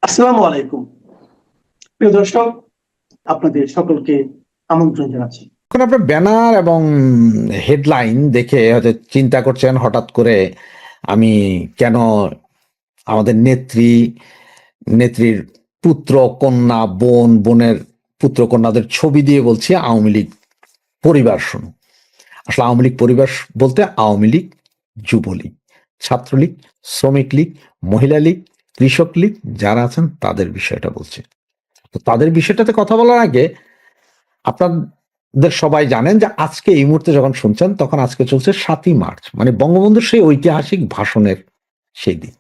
আসসালামু আলাইকুম। প্রিয় দর্শক, আপনাদের সকলকে আমন্ত্রণ জানাচ্ছি। এখন আপনার ব্যানার এবং হেডলাইন দেখে হয়তো চিন্তা করছেন হঠাৎ করে আমি কেন আমাদের নেত্রীর পুত্র কন্যা বোনের পুত্র কন্যাদের ছবি দিয়ে বলছি আওয়ামী লীগ পরিবার শুনো। আসলে আওয়ামী লীগ পরিবার বলতে আওয়ামী লীগ, যুবলীগ, ছাত্রলীগ, শ্রমিক লীগ, মহিলা লীগ, কৃষক লীগ যারা আছেন তাদের বিষয়টা বলছি। তো তাদের বিষয়টাতে কথা বলার আগে আপনাদের সবাই জানেন যে আজকে এই মুহূর্তে যখন শুনছেন তখন আজকে চলছে 7ই মার্চ, মানে বঙ্গবন্ধুর সেই ঐতিহাসিক ভাষণের সেই দিন।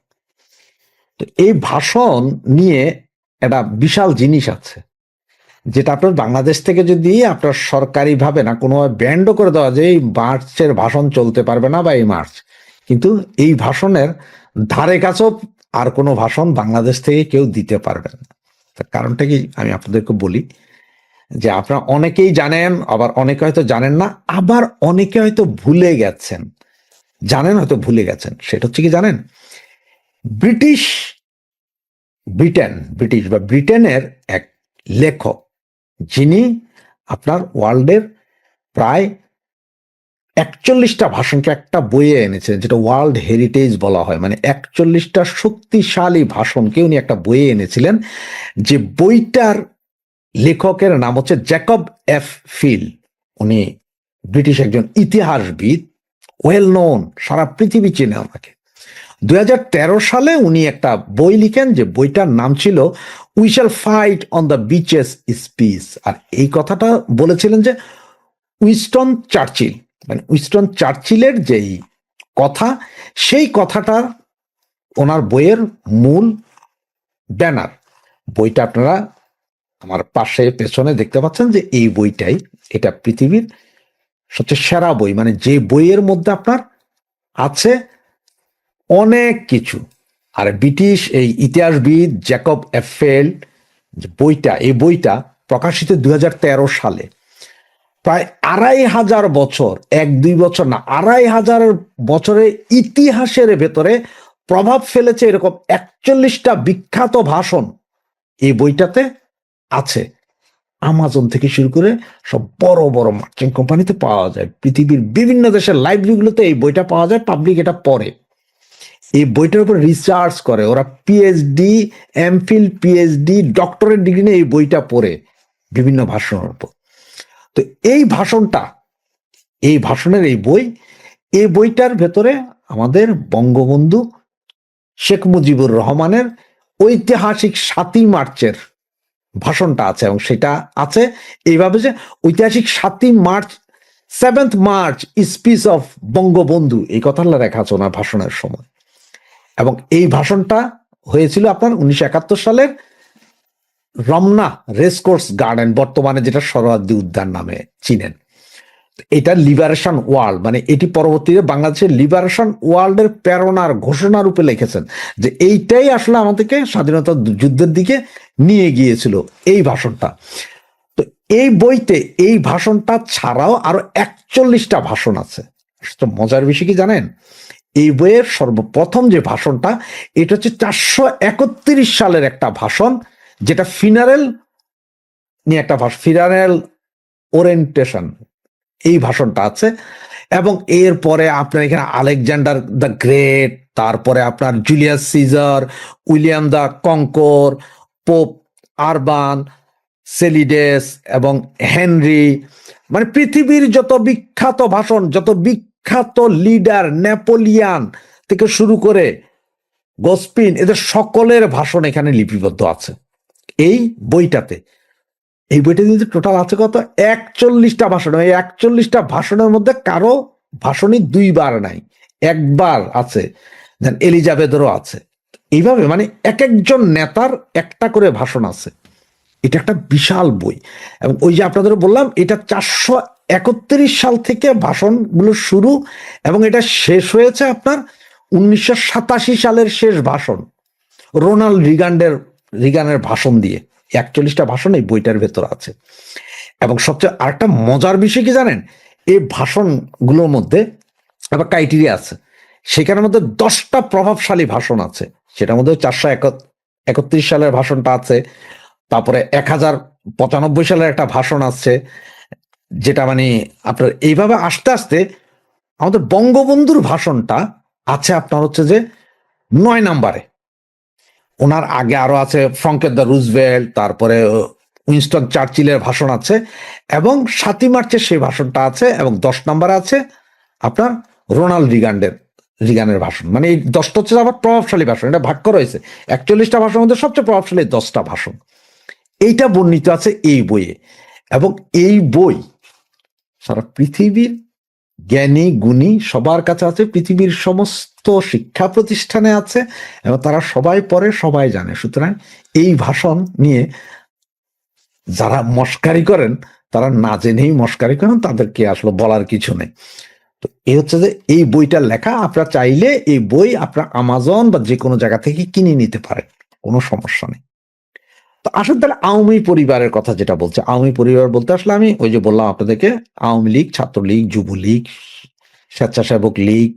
তো এই ভাষণ নিয়ে একটা বিশাল জিনিস আছে, যেটা আপনার বাংলাদেশ থেকে যদি আপনার সরকারি ভাবে না কোনোভাবে ব্যান্ডও করে দেওয়া যে এই মার্চের ভাষণ চলতে পারবে না বা এই মার্চ, কিন্তু এই ভাষণের ধারে কাছেও আর কোনো ভাষণ বাংলাদেশ থেকে কেউ দিতে পারবে না। তার কারণটা কি আমি আপনাদেরকে বলি, যে আপনারা অনেকেই জানেন, আবার অনেকে হয়তো জানেন না, আবার অনেকে হয়তো ভুলে গেছেন, জানেন হয়তো ভুলে গেছেন। সেটা হচ্ছে কি জানেন, ব্রিটেনের এক লেখক, যিনি আপনার ওয়ার্ল্ডের প্রায় 41টা ভাষণকে একটা বইয়ে এনেছেন, যেটা ওয়ার্ল্ড হেরিটেজ বলা হয়, মানে 41টা শক্তিশালী ভাষণকে উনি একটা বইয়ে এনেছিলেন। যে বইটার লেখকের নাম হচ্ছে জ্যাকব এফ ফিল। উনি ব্রিটিশ একজন ইতিহাসবিদ, ওয়েল নোন, সারা পৃথিবী চেনে ওনাকে। 2013 সালে উনি একটা বই লিখেন, যে বইটার নাম ছিল we shall fight on the beaches is peace. আর এই কথাটা বলেছিলেন যে উইনস্টন চার্চিল, মানে উইনস্টন চার্চিলের যেই কথা, সেই কথাটা ওনার বইয়ের মূল ব্যানার। বইটা আপনারা আমার পাশে পেছনে দেখতে পাচ্ছেন যে এই বইটাই, এটা পৃথিবীর সবচেয়ে সেরা বই, মানে যে বইয়ের মধ্যে আপনার আছে অনেক কিছু। আর ব্রিটিশ এই ইতিহাসবিদ জ্যাকব এফেল এই বইটা প্রকাশিত 2013 সালে। প্রায় 2500 বছর, 1-2 বছর না, 2500 বছরের ইতিহাসের ভেতরে প্রভাব ফেলেছে এরকম 41টা বিখ্যাত ভাষণ এই বইটাতে আছে। আমাজন থেকে শুরু করে সব বড় বড় মার্চেন্ট কোম্পানিতে পাওয়া যায়, পৃথিবীর বিভিন্ন দেশের লাইব্রেরিগুলোতে এই বইটা পাওয়া যায়, পাবলিক এটা পড়ে, এই বইটার উপর রিসার্চ করে, ওরা PhD, MPhil, PhD, doctorate degree নিয়ে এই বইটা পড়ে বিভিন্ন ভাষণের উপর। তো এই ভাষণের এই বইটার ভেতরে আমাদের বঙ্গবন্ধু শেখ মুজিবুর রহমানের ঐতিহাসিক 7ই মার্চের ভাষণটা আছে, এবং সেটা আছে এইভাবে যে ঐতিহাসিক 7ই মার্চ, 7th March speech of Bangabandhu, এই কথাটা লেখা আছে ওনার ভাষণের সময়। এবং এই ভাষণটা হয়েছিল আপনার 1971 সালের রমনা রেসকোর্স গার্ডেন, বর্তমানে যেটা সরোয়ার্দী উদ্যান নামে চিনেন। এটা লিবারেশন ওয়ার্ল্ড, মানে এটি পরবর্তীতে বাংলাদেশের লিবারেশন ওয়ার্ল্ডের প্রেরণার ঘোষণা রূপে লিখেছেন, যে এইটাই আসলে আমাদেরকে স্বাধীনতা যুদ্ধের দিকে নিয়ে গিয়েছিল এই ভাষণটা। তো এই বইতে এই ভাষণটা ছাড়াও আরো 41টা ভাষণ আছে। মজার বিষয় কি জানেন, এই বইয়ের সর্বপ্রথম যে ভাষণটা, এটা হচ্ছে 431 সালের একটা ভাষণ, যেটা ফিনারেল নিয়ে একটা ফিনারেল ওরিয়েন্টেশন, এই ভাষণটা আছে। এবং এরপরে আপনার এখানে আলেকজান্ডার দ্য গ্রেট, তারপরে আপনার Julius Caesar, William the Conqueror, Pope Urban, সেলিডেস এবং হেনরি, মানে পৃথিবীর যত বিখ্যাত ভাষণ, যত বিখ্যাত লিডার, নেপোলিয়ান থেকে শুরু করে গসপিন, এদের সকলের ভাষণ এখানে লিপিবদ্ধ আছে এই বইটাতে। এই বইটা কিন্তু টোটাল আছে কত, 41টা ভাষণ। এই 41টা ভাষণের মধ্যে কারো ভাষণই 2বার নাই, একবার আছে, এলিজাবেথেরও আছে। এইভাবে মানে এক একজন নেতার একটা করে ভাষণ আছে। এটা একটা বিশাল বই। এবং ওই যে আপনাদের বললাম, এটা 431 সাল থেকে ভাষণগুলো শুরু, এবং এটা শেষ হয়েছে আপনার 1987 সালের শেষ ভাষণ, রোনাল্ড রিগানের ভাষণ দিয়ে। 41টা ভাষণ এই বইটার ভেতর আছে। এবং সবচেয়ে আরেকটা মজার বিষয় কি জানেন, এই ভাষণগুলোর মধ্যে আবার ক্রাইটেরিয়া আছে। সেখানের মধ্যে 10টা প্রভাবশালী ভাষণ আছে, সেটার মধ্যে 31 সালের ভাষণটা আছে, তারপরে 1095 সালের একটা ভাষণ আছে, যেটা মানে আপনার এইভাবে আস্তে আস্তে আমাদের বঙ্গবন্ধুর ভাষণটা আছে আপনার হচ্ছে যে 9 নম্বরে। ওনার আগে আরো আছে ফ্রাঙ্কের দ্য রুজভেল্ট, তারপরে উইনস্টন চার্চিলের ভাষণ আছে, এবং 7ই মার্চের সেই ভাষণটা আছে, এবং 10 নম্বরে আছে আপনার রোনাল্ড রিগানের ভাষণ। মানে এই 10টা হচ্ছে আবার প্রভাবশালী ভাষণ, এটা ভাগ করা হয়েছে 41টা ভাষণের মধ্যে সবচেয়ে প্রভাবশালী 10টা ভাষণ। এইটা বর্ণিত আছে এই বইয়ে, এবং এই বই সারা পৃথিবীর জ্ঞানী গুণী সবার কাছে আছে, পৃথিবীর সমস্ত শিক্ষা প্রতিষ্ঠানে আছে, এবং তারা সবাই পড়ে, সবাই জানে। সুতরাং এই ভাষণ নিয়ে যারা মস্কারি করেন, তারা না জেনেই মস্কারি করেন, তাদেরকে আসলে বলার কিছু নেই। তো এই হচ্ছে যে এই বইটা লেখা, আপনারা চাইলে এই বই আপনারা আমাজন বা যে কোনো জায়গা থেকে কিনে নিতে পারেন, কোনো সমস্যা নেই। তো আসলে তাহলে আওয়ামী পরিবারের কথা যেটা বলছে, আওয়ামী পরিবার বলতে আসলে আমি ওই যে বললাম আপনাদেরকে, আওয়ামী লীগ, ছাত্রলীগ, যুবলীগ, স্বেচ্ছাসেবক লীগ,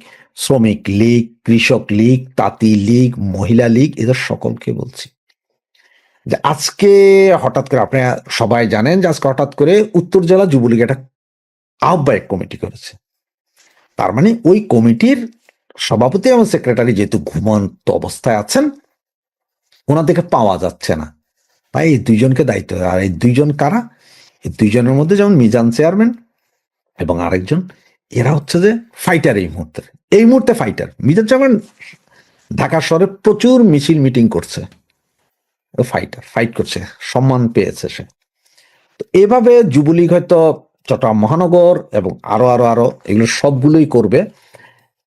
শ্রমিক লীগ, কৃষক লীগ, তাঁতি লীগ, মহিলা লীগ, এদের সকলকে বলছি। যে আজকে হঠাৎ করে আপনারা সবাই জানেন যে আজকে হঠাৎ করে উত্তর জেলা যুবলীগ একটা আহ্বায়ক কমিটি করেছে। তার মানে ওই কমিটির সভাপতি এবং সেক্রেটারি যেহেতু ঘুমন্ত অবস্থায় আছেন, ওনাদেরকে পাওয়া যাচ্ছে না, তাই এই দুইজনকে দায়িত্ব। আর এই দুইজন কারা? এই দুইজনের মধ্যে যেমন মিজান চেয়ারম্যান এবং আরেকজন, এরা হচ্ছে যে ফাইটার। এই মুহূর্তে ফাইটার। মিজান চেয়ারম্যান ঢাকা শহরে প্রচুর মিছিল মিটিং করছে, ফাইটার, ফাইট করছে, সম্মান পেয়েছে সে। তো এভাবে যুবলীগ হয়তো চট্টগ্রাম মহানগর এবং আরো আরো আরো এগুলো সবগুলোই করবে,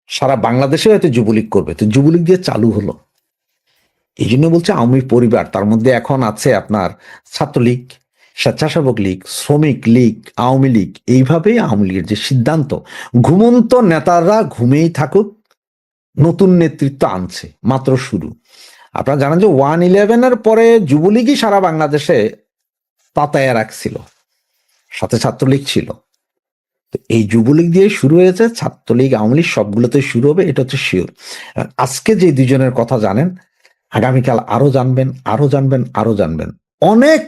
সারা বাংলাদেশে হয়তো যুবলীগ করবে। তো যুবলীগ দিয়ে চালু হলো, এই জন্য বলছে আওয়ামী পরিবার। তার মধ্যে এখন আছে আপনার ছাত্রলীগ, স্বেচ্ছাসেবক লীগ, শ্রমিক লীগ, আওয়ামী লীগ। এইভাবেই আওয়ামী লীগের যে সিদ্ধান্ত, ঘুমন্ত নেতারা ঘুমেই থাকুক, নতুন নেতৃত্ব আনছে, মাত্র শুরু। আপনারা জানেন যে 1/11-এর পরে যুবলীগই সারা বাংলাদেশে পাতায়া রাখছিল, সাথে ছাত্রলীগ ছিল। তো এই যুবলীগ দিয়ে শুরু হয়েছে, ছাত্রলীগ, আওয়ামী লীগ সবগুলোতে শুরু হবে, এটা হচ্ছে শিওর। আজকে যে দুজনের কথা জানেন, আগামীকাল আরো জানবেন, আরো জানবেন, আরো জানবেন। অনেক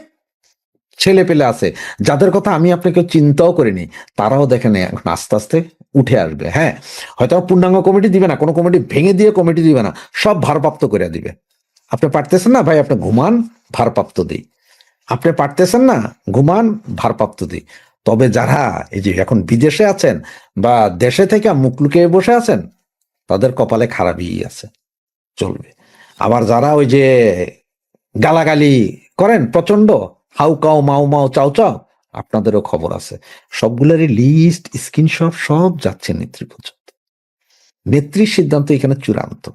ছেলে পেলে আছে যাদের কথা আমি আপনাকে চিন্তাও করিনি, তারাও দেখেন এখন আস্তে আস্তে উঠে আসবে। হ্যাঁ, হয়তো পূর্ণাঙ্গ কমিটি দিবে না, কোনো কমিটি ভেঙে দিয়ে কমিটি দিবে না, সব ভারপ্রাপ্ত করে দিবে। আপনি পারতেছেন না ভাই, আপনি ঘুমান, ভারপ্রাপ্ত দিই। আপনি পারতেছেন না, ঘুমান, ভারপ্রাপ্ত দিই। তবে যারা এই যে এখন বিদেশে আছেন বা দেশে থেকে মুখ লুকিয়ে বসে আছেন, তাদের কপালে খারাপই আছে, চলবে। আবার যারা ওই যে গালাগালি করেন প্রচন্ড, হাউ কাউ মাউ মাউ চাও চাও, আপনাদেরও খবর আছে। সবগুলোরই লিস্ট, স্ক্রিনশট সব যাচ্ছে নেত্রী পর্যন্ত। নেত্রীর সিদ্ধান্ত এখানে চূড়ান্ত,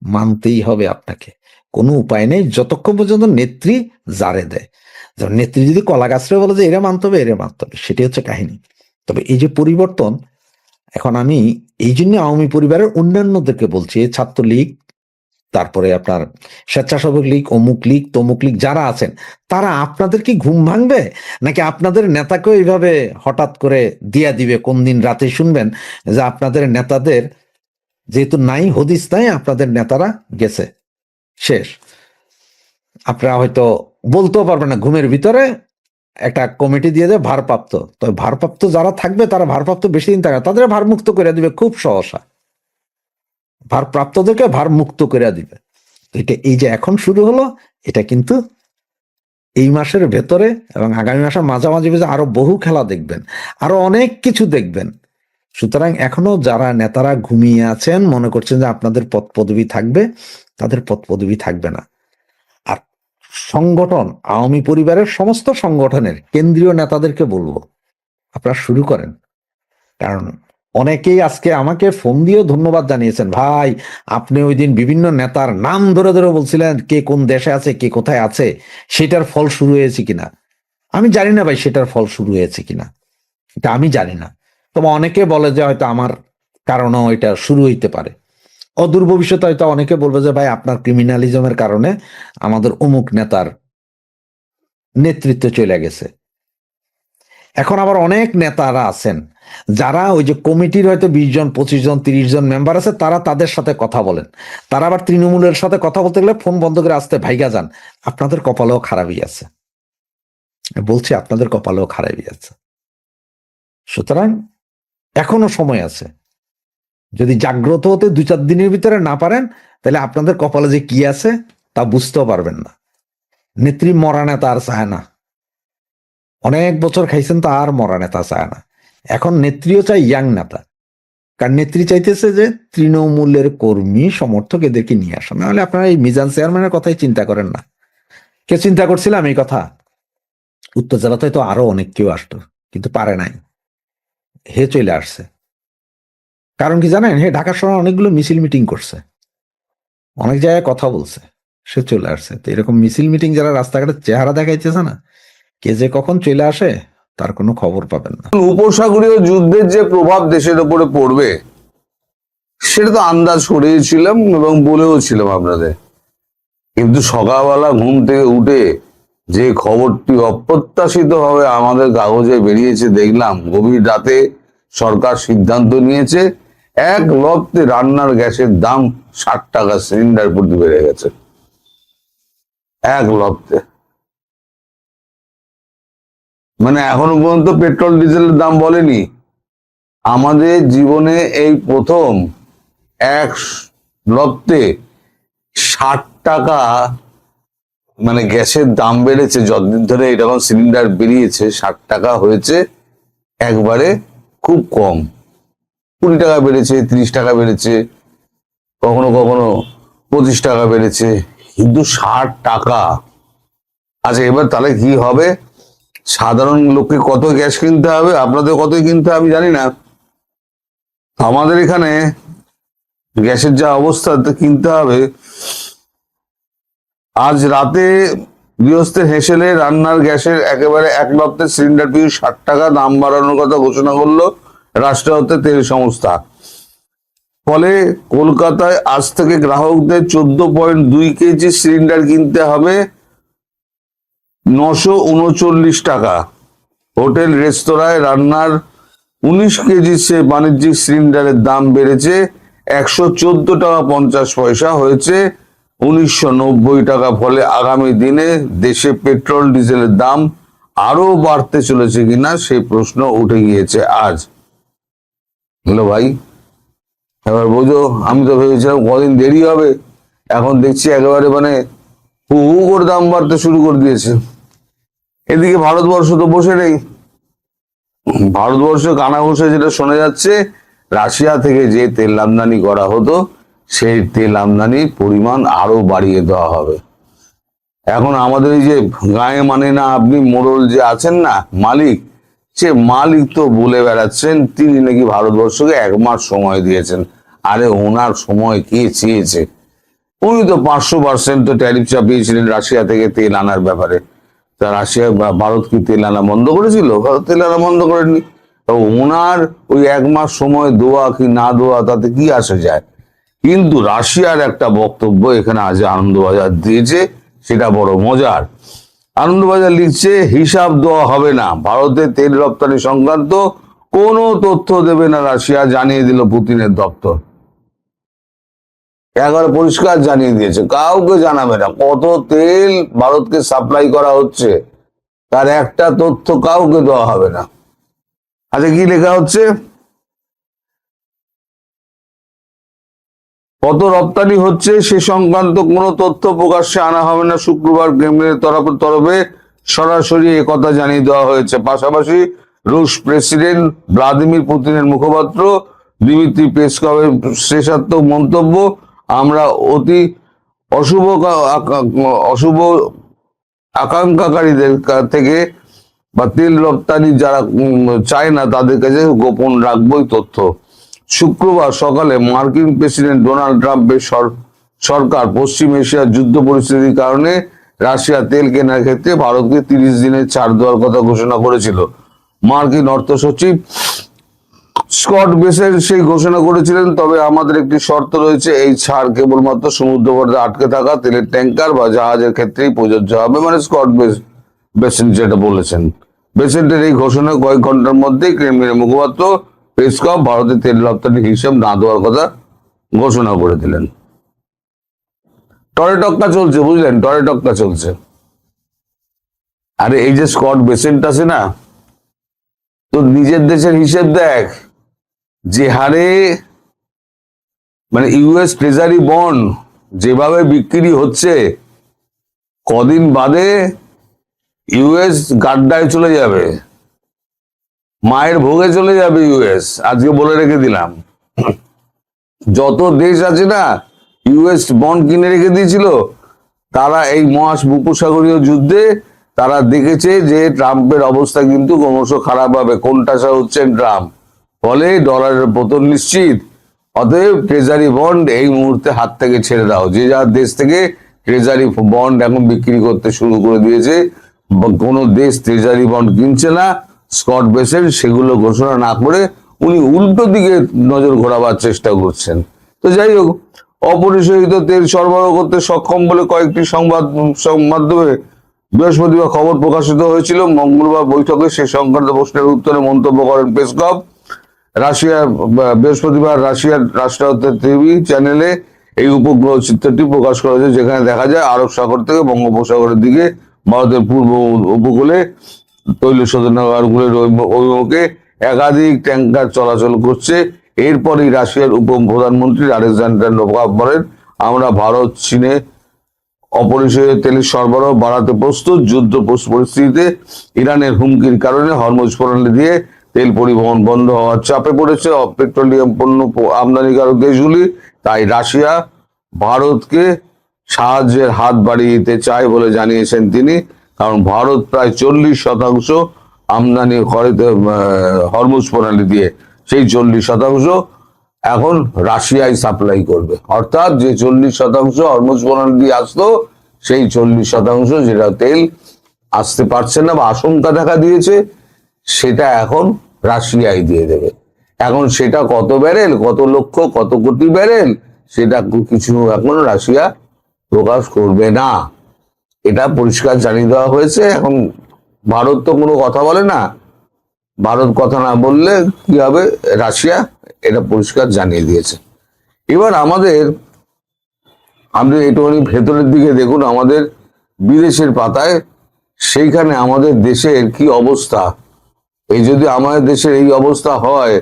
মানতেই হবে আপনাকে, কোনো উপায় নেই যতক্ষণ পর্যন্ত নেত্রী জারে দেয়। যেমন নেত্রী যদি কলা গাছরে বলে যে এরা মানতে হবে, এরা মানতে হবে, সেটাই হচ্ছে কাহিনী। তবে এই যে পরিবর্তন, এখন আমি এই জন্য আওয়ামী পরিবারের অন্যান্যদেরকে বলছি, ছাত্রলীগ, তারপরে আপনার স্বেচ্ছাসেবক লীগ, অমুক লীগ, তমুক লীগ যারা আছেন, তারা আপনাদের কি ঘুম ভাঙবে, নাকি আপনাদের নেতাকেও এইভাবে হঠাৎ করে দিয়া দিবে? কোন দিন রাতে শুনবেন যে আপনাদের নেতাদের যেহেতু নাই, হদিস নাই, আপনাদের নেতারা গেছে, শেষ। আপনারা হয়তো বলতেও পারবেন না, ঘুমের ভিতরে একটা কমিটি দিয়ে দেয় ভারপ্রাপ্ত। তবে ভারপ্রাপ্ত যারা থাকবে, তারা ভারপ্রাপ্ত বেশি দিন থাকবে, তাদের ভারমুক্ত করে দিবে খুব সহসা, ভারপ্রাপ্তদেরকে ভার মুক্ত করে দিবে। এটা এই যে এখন শুরু হলো, এটা কিন্তু এই মাসের ভেতরে এবং আগামী মাসের মাঝামাঝি আরো বহু খেলা দেখবেন, আরো অনেক কিছু দেখবেন। সুতরাং এখনো যারা নেতারা ঘুমিয়ে আছেন, মনে করছেন যে আপনাদের পদ পদবি থাকবে, তাদের পদ পদবি থাকবে না। আর সংগঠন, আওয়ামী পরিবারের সমস্ত সংগঠনের কেন্দ্রীয় নেতাদেরকে বলবো, আপনারা শুরু করেন। কারণ অনেকেই আজকে আমাকে ফোন দিয়েও ধন্যবাদ জানিয়েছেন, ভাই আপনি ওই দিন বিভিন্ন নেতার নাম ধরে ধরে বলছিলেন কে কোন দেশে আছে, কে কোথায় আছে, সেটার ফল শুরু হয়েছে কিনা। আমি জানি না ভাই সেটার ফল শুরু হয়েছে কিনা, এটা আমি জানি না। তবে অনেকে বলে যে হয়তো আমার কারণেও এটা শুরু হইতে পারে। অদূর ভবিষ্যতে হয়তো অনেকে বলবে যে ভাই আপনার ক্রিমিনালিজমের কারণে আমাদের অমুক নেতার নেতৃত্ব চলে গেছে। এখন আবার অনেক নেতারা আছেন যারা ওই যে কমিটির হয়তো 20 জন 25 জন 30 জন মেম্বার আছে, তারা তাদের সাথে কথা বলেন। তারা আবার তৃণমূলের সাথে কথা বলতে গেলে ফোন বন্ধ করে আসতে ভাইগা যান। আপনাদের কপালেও খারাপই আছে, বলছি আপনাদের কপালেও খারাপই আছে। সুতরাং এখনো সময় আছে, যদি জাগ্রত হতে 2-4 দিনের ভিতরে না পারেন, তাহলে আপনাদের কপালে যে কি আছে তা বুঝতেও পারবেন না। নেত্রী মরা নেতা আর চায় না, অনেক বছর খাইছেন, তা আর মরা নেতা চায় না। এখন নেত্রীও চাই ইয়াং নেতা, কারণ নেত্রী চাইতেছে যে তৃণমূলের কর্মী সমর্থক এদেরকে নিয়ে আসা। নাহলে আপনারা এই মিজান চেয়ারম্যানের কথাই চিন্তা করেন না। কে চিন্তা করছিলাম এই কথা? উত্তর জেলাতে তো আরো অনেক কেউ আসতো, কিন্তু পারে নাই, হে চলে আসছে। কারণ কি জানেন, হে ঢাকা শহরে অনেকগুলো মিছিল মিটিং করছে, অনেক জায়গায় কথা বলছে, সে চলে আসছে। তো এরকম মিছিল মিটিং যারা রাস্তাঘাটে চেহারা দেখাইতেছে না, কে যে কখন চলে আসে তার কোনো খবর পাবেন না। উপসাগরীয় যুদ্ধের যে প্রভাব দেশের উপরে পড়বে সেটা তো আন্দাজ করেছিলাম এবং বলেও ছিলাম আপনাদের, কিন্তু সকালবেলা ঘুম থেকে উঠে যে খবরটি অপ্রত্যাশিত ভাবে আমাদের কাগজে বেরিয়েছে দেখলাম, গভীর রাতে সরকার সিদ্ধান্ত নিয়েছে 1 লপ্তে রান্নার গ্যাসের দাম 60 টাকা সিলিন্ডার প্রতি বেড়ে গেছে। 1 লপ্তে, মানে এখনো পর্যন্ত পেট্রোল ডিজেলের দাম বলেনি। আমাদের জীবনে এই প্রথম 1 লপ্তে 60 টাকা মানে গ্যাসের দাম বেড়েছে। যতদিন ধরে এরকম সিলিন্ডার বেরিয়েছে 60 টাকা হয়েছে একবারে, খুব কম। 20 টাকা বেড়েছে, 30 টাকা বেড়েছে, কখনো কখনো 25 টাকা বেড়েছে, কিন্তু 60 টাকা। আচ্ছা, এবার তাহলে কি হবে? সাধারণ লোককে কত গ্যাস কিনতে হবে, আপনাদের কতই কিনতে হবে আমি জানি না। আমাদের এখানে গ্যাসের যা অবস্থা কিনতে হবে, আজ রাতে গৃহস্থের হেসেলে রান্নার গ্যাসের একেবারে 1 লপ্তে সিলিন্ডার পিছু 60 টাকা দাম বাড়ানোর কথা ঘোষণা করলো রাষ্ট্রায়ত্ত তেল সংস্থা। ফলে কলকাতায় আজ থেকে গ্রাহকদের 14.2 কেজি সিলিন্ডার কিনতে হবে 939 টাকা। হোটেল রেস্তোরাঁয় রান্নার 19 কেজি সে বাণিজ্যিক সিলিন্ডারের দাম বেড়েছে 114 টাকা 50 পয়সা, হয়েছে 1990 টাকা। ফলে আগামী দিনে দেশে পেট্রোল ডিজেলের দাম আরো বাড়তে চলেছে কিনা সেই প্রশ্ন উঠে গিয়েছে আজ। হ্যালো ভাই, এবার বোঝো, আমি তো ভেবেছিলাম কদিন দেরি হবে, এখন দেখছি একেবারে মানে হু হু করে দাম বাড়তে শুরু করে দিয়েছে। এদিকে ভারতবর্ষ তো বসে নেই। ভারতবর্ষ কানাঘুষে যেটা শোনা যাচ্ছে, রাশিয়া থেকে যে তেল আমদানি করা হতো সেই তেল আমদানির পরিমাণ আরো বাড়িয়ে দেওয়া হবে। এখন আমাদের এই যে গায়ে মানে না আপনি মোড়ল যে আছেন না মালিক, সে মালিক তো বলে বেড়াচ্ছেন তিনি নাকি ভারতবর্ষকে 1 মাস সময় দিয়েছেন। আরে ওনার সময় কে চেয়েছে? উনি তো 500% তো ট্যারিফ চাপিয়েছিলেন রাশিয়া থেকে তেল আনার ব্যাপারে। তা রাশিয়া ভারত কি তেল আনা বন্ধ করেছিল? ভারত তেল আনা বন্ধ করেনি। ওনার ওই 1 মাস সময় দেওয়া কি না দেওয়া তাতে কি আসে যায়? কিন্তু রাশিয়ার একটা বক্তব্য এখানে আজ আনন্দবাজার দিয়েছে, সেটা বড় মজার। আনন্দবাজার লিখছে, হিসাব দেওয়া হবে না, ভারতের তেল রপ্তানি সংক্রান্ত কোনো তথ্য দেবে না রাশিয়া, জানিয়ে দিল পুতিনের দপ্তর। একবার পরিষ্কার জানিয়ে দিয়েছে, কাউকে জানাবে না কত তেল ভারতকে সাপ্লাই করা হচ্ছে, তার একটা তথ্য কাউকে দেওয়া হবে না। আচ্ছা, কি লেখা হচ্ছে? কত রপ্তানি হচ্ছে সে সংক্রান্ত কোনো তথ্য প্রকাশ্যে আনা হবে না। শুক্রবার ক্রেমলিনের তরফে সরাসরি একথা জানিয়ে দেওয়া হয়েছে। পাশাপাশি রুশ প্রেসিডেন্ট ভ্লাদিমির পুতিনের মুখপাত্র দিমিত্রি পেসকভের শেষাত্মক মন্তব্য, আমরা অতি অশুভ আকাঙ্ক্ষাকারীদের থেকে বা তেল রপ্তানি যারা চায় না তাদের কাছে গোপন রাখবই তথ্য। শুক্রবার সকালে মার্কিন প্রেসিডেন্ট ডোনাল্ড ট্রাম্পের সরকার পশ্চিম এশিয়ার যুদ্ধ পরিস্থিতির কারণে রাশিয়া তেল কেনার ক্ষেত্রে ভারতকে 30 দিনের ছাড় দেওয়ার কথা ঘোষণা করেছিল। মার্কিন অর্থ সচিব স্কট বেসেল সেই ঘোষণা করেছিলেন, তবে আমাদের একটি শর্ত রয়েছে, এই ছাড় কেবলমাত্র সমুদ্রপথে আটকে থাকা তেলের ট্যাঙ্কার বা জাহাজের ক্ষেত্রেই প্রযোজ্য হবে। মানে স্কট বেসেল যেটা বলেছেন, বেসেন্টের এই ঘোষণা কয়েক ঘন্টার মধ্যেই ক্রেমলিনের মুখপাত্র পেসকভ ভারতের তেল রপ্তানির হিসাব না দেওয়ার কথা ঘোষণা করে দিলেন। টরেটক্কা চলছে, বুঝলেন, টরেটক্কা চলছে। আরে এই যে স্কট বেসেন্ট আছে না, তো নিজের দেশের হিসেব দেখ, যে হারে মানে ইউএস ট্রেজারি বন্ড যেভাবে বিক্রি হচ্ছে, কদিন বাদে ইউএস গাড্ডায় চলে যাবে, মায়ের ভোগে চলে যাবে ইউএস, আজকে বলে রেখে দিলাম। যত দেশ আছে না ইউএস বন্ড কিনে রেখে দিয়েছিল, তারা এই উপসাগরীয় যুদ্ধে তারা দেখেছে যে ট্রাম্পের অবস্থা কিন্তু ক্রমশ খারাপ হবে, কোণঠাসা হচ্ছেন ট্রাম্প, ফলে ডলারের পতন নিশ্চিত। অতএব ট্রেজারি বন্ড এই মুহূর্তে হাত থেকে ছেড়ে দাও। যে যার দেশ থেকে ট্রেজারি বন্ড এখন বিক্রি করতে শুরু করে দিয়েছে, কোনো দেশ ট্রেজারি বন্ড কিনছে না। স্কট বেসেন্ট সেগুলো ঘোষণা না করে উনি উল্টো দিকে নজর ঘোরাবার চেষ্টা করছেন। তো যাই হোক, অপরিশোধিত তেল সরবরাহ করতে সক্ষম বলে কয়েকটি সংবাদ মাধ্যমে বৃহস্পতিবার খবর প্রকাশিত হয়েছিল। মঙ্গলবার বৈঠকে সে সংক্রান্ত প্রশ্নের উত্তরে মন্তব্য করেন পেসকভ। বৃহস্পতিবার রাশিয়ার রাষ্ট্রায়ত্ত টিভি চ্যানেলে এই উপগ্রহ চিত্রটি প্রকাশ করা হয়েছে, যেখানে দেখা যায় আরব সাগর থেকে বঙ্গোপসাগরের দিকে ভারতের পূর্ব উপকূলে তৈল শোধনাগারগুলির অভিমুখে একাধিক ট্যাঙ্কার চলাচল করছে। এরপরই রাশিয়ার প্রধানমন্ত্রী আলেকজান্ডার নোভাক বলেন, আমরা ভারত চীনে অপরিশোধিত তেলের সরবরাহ বাড়াতে প্রস্তুত। যুদ্ধ পরিস্থিতিতে ইরানের হুমকির কারণে হরমুজ প্রণালী দিয়ে তেল পরিবহন বন্ধ হওয়ার চাপে পড়েছে পেট্রোলিয়াম পণ্য আমদানিকারক দেশগুলি। তাই রাশিয়া ভারতকে সাহায্যের হাত বাড়িয়ে দিতে চায় বলে জানিয়েছেন তিনি। কারণ ভারত প্রায় 40% আমদানি করে হরমুজ প্রণালী দিয়ে, সেই 40% এখন রাশিয়ায় সাপ্লাই করবে। অর্থাৎ যে 40% হরমুজ প্রণালী দিয়ে আসতো, সেই 40% যেটা তেল আসতে পারছে না বা আশঙ্কা দেখা দিয়েছে, সেটা এখন রাশিয়ায় দিয়ে দেবে। এখন সেটা কত ব্যারেল, কত লক্ষ, কত কোটি ব্যারেল, সেটা কিছু এখন রাশিয়া প্রকাশ করবে না, এটা পরিষ্কার জানিয়ে দেওয়া হয়েছে। এখন ভারত তো কোনো কথা বলে না, ভারত কথা না বললে কি হবে, রাশিয়া এটা পরিষ্কার জানিয়ে দিয়েছে। এবার আপনি একটুখানি ভেতরের দিকে দেখুন, আমাদের বিদেশের পাতায়, সেইখানে আমাদের দেশের কি অবস্থা। এই যদি আমাদের দেশের এই অবস্থা হয়,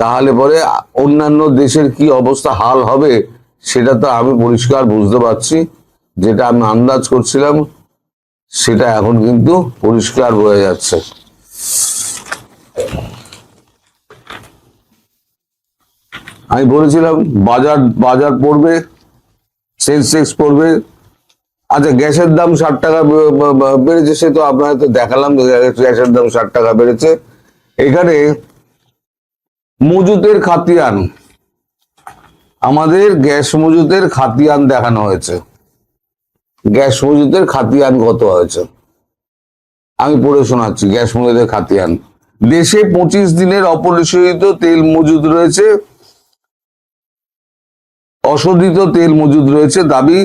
তাহলে পরে অন্যান্য দেশের কি অবস্থা হাল হবে, সেটা তো আমি পরিষ্কার বুঝতে পারছি। যেটা আমি আন্দাজ করছিলাম, সেটা এখন কিন্তু পরিষ্কার হয়ে যাচ্ছে। আমি বলেছিলাম বাজার পড়বে, সেন্সেক্স পড়বে। আচ্ছা, গ্যাসের দাম 60 টাকা বেড়েছে, সে তো আপনারা তো দেখালাম, গ্যাসের দাম 60 টাকা বেড়েছে। এখানে মজুতের খাতিয়ান, আমাদের গ্যাস মজুতের খাতিয়ান দেখানো হয়েছে। গ্যাস মজুতের খাতিয়ান কত হয়েছে আমি পড়ে শোনাচ্ছি। গ্যাস মজুতের খাতিয়ান, দেশে 25 দিনের অপরিশোধিত তেল মজুদ রয়েছে, অশোধিত তেল মজুদ রয়েছে। দাবি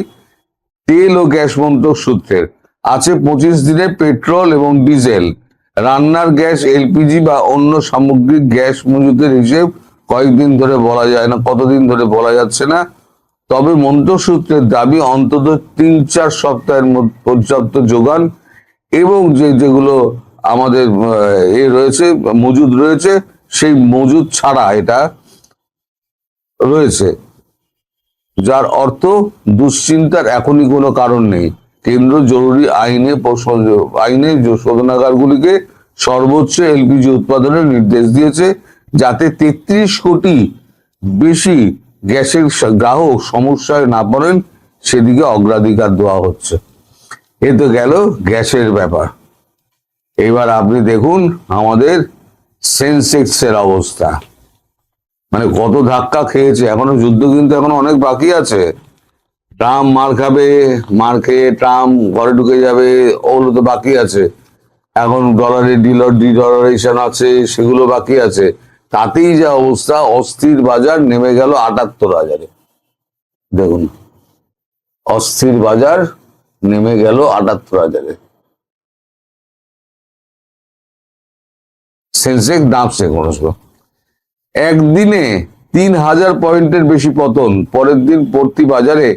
তেল ও গ্যাস মন্ত্রক সূত্রের। আছে 25 দিনের পেট্রোল এবং ডিজেল, রান্নার গ্যাস, এলপিজি বা অন্য সামগ্রিক গ্যাস মজুদের হিসেব কয়েকদিন ধরে বলা যায় না, কতদিন ধরে বলা যাচ্ছে না। তবে মন্ত্রক সূত্রের দাবি অন্তত 3-4 সপ্তাহের মধ্যে পর্যাপ্ত যোগান এবং যেগুলো আমাদের রয়েছে, মজুদ রয়েছে, সেই মজুদ ছাড়া এটা রয়েছে, যার অর্থ দুশ্চিন্তার এখনই কোনো কারণ নেই। কেন্দ্র জরুরি আইনে শোধনাগারগুলিকে সর্বোচ্চ এলপিজি উৎপাদনের নির্দেশ দিয়েছে, যাতে 33 কোটি বেশি গ্যাসের গ্রাহক সমস্যায় না পড়েন, সেদিকে অগ্রাধিকার দেওয়া হচ্ছে। এ তো গেল গ্যাসের ব্যাপার। এবার আপনি দেখুন আমাদের সেন্সেক্সের অবস্থা, মানে কত ধাক্কা খেয়েছে। এখনো যুদ্ধ কিন্তু এখনো অনেক বাকি আছে। ট্রাম্প মার খাবে, মার খেয়ে ট্রাম্প ঘরে ঢুকে যাবে, ওগুলো তো বাকি আছে। এখন ডলারের ডিডলারেশন আছে, সেগুলো বাকি আছে। তাতেই যা অবস্থা, অস্থির বাজার নেমে গেল 78,000-এ। দেখুন, অস্থির বাজার নেমে গেল 78,000-এ। সেন্সেক্স নামছে ক্রমশ। একদিনে 3000 পয়েন্টের বেশি পতন, পরের দিন পড়তি বাজারে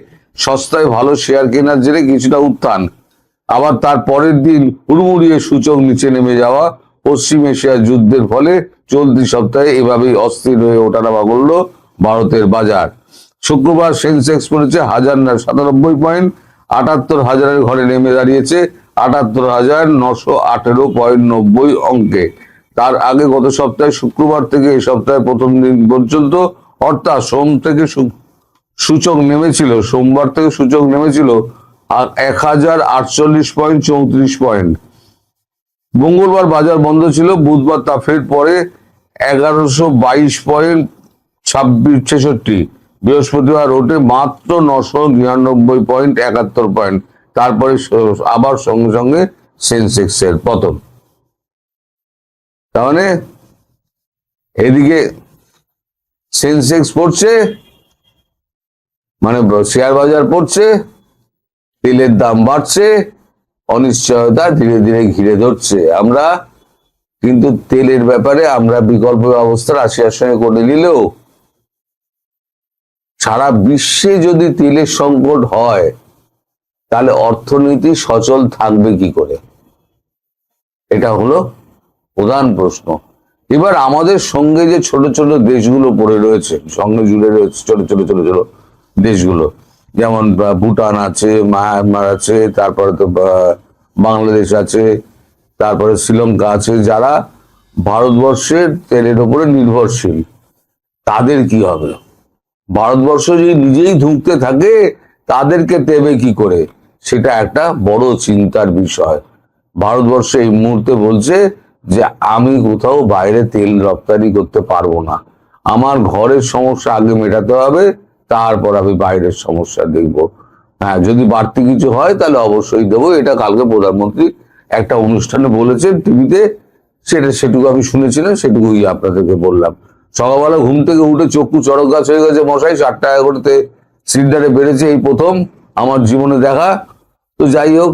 সস্তায় ভালো শেয়ার কেনার জেরে কিছুটা উত্থান, আবার তার পরের দিন হুড়মুড়িয়ে সূচক নিচে নেমে যাওয়া। পশ্চিম এশিয়ার যুদ্ধের ফলে চলতি সপ্তাহে এভাবেই অস্থির হয়ে ওঠানামা করলো ভারতের বাজার। শুক্রবার সেন্সেক্স পড়েছে 1097 পয়েন্ট, 78,000-এর ঘরে নেমে দাঁড়িয়েছে 78,918.90 অঙ্কে। তার আগে গত সপ্তাহে শুক্রবার থেকে এই সপ্তাহের প্রথম দিন পর্যন্ত, অর্থাৎ সোমবার থেকে সূচক নেমেছিল 1048.34 পয়েন্ট। মঙ্গলবার বাজার বন্ধ ছিল, বুধবার তা ফের পরে 1122.66, বৃহস্পতিবার ওঠে মাত্র 999.71 পয়েন্ট। তারপরে আবার সঙ্গে সঙ্গে সেন্সেক্সের পতন। তার মানে এদিকে সেন্সেক্স পড়ছে, মানে শেয়ার বাজার পড়ছে, তেলের দাম বাড়ছে, অনিশ্চয়তা ধীরে ধীরে ঘিরে ধরছে। আমরা কিন্তু তেলের ব্যাপারে আমরা বিকল্প ব্যবস্থা রাশিয়ার সঙ্গে করে নিলেও সারা বিশ্বে যদি তেলের সংকট হয় তাহলে অর্থনীতি সচল থাকবে কি করে, এটা হলো প্রধান প্রশ্ন। এবার আমাদের সঙ্গে যে ছোট ছোট দেশগুলো পড়ে রয়েছে, সঙ্গে জুড়ে রয়েছে ছোট ছোট দেশগুলো, যেমন ভুটান আছে, মায়ানমার আছে, তারপরে তো বাংলাদেশ আছে, তারপরে শ্রীলঙ্কা আছে, যারা ভারতবর্ষের তেলের উপরে নির্ভরশীল, তাদের কি হবে? ভারতবর্ষ যদি নিজেই ধুঁকতে থাকে তাদেরকে দেবে কি করে, সেটা একটা বড় চিন্তার বিষয়। ভারতবর্ষ এই মুহূর্তে বলছে যে আমি কোথাও বাইরে তেল রপ্তানি করতে পারবো না, আমার ঘরের সমস্যা আগে মেটাতে হবে, তারপর আমি বাইরের সমস্যা দেখবো। হ্যাঁ, যদি বাড়তি কিছু হয় তাহলে অবশ্যই দেবো। এটা কালকে প্রধানমন্ত্রী একটা অনুষ্ঠানে বলেছেন টিভিতে, সেটুকু আমি শুনেছিলাম, সেটুকুই আপনাদেরকে বললাম। সকালবেলা ঘুম থেকে উঠে চক্ষু চড়ক গাছ হয়ে গেছে মশাই, 60 টাকা করে সিলিন্ডারে বেড়েছে, এই প্রথম আমার জীবনে দেখা। তো যাই হোক,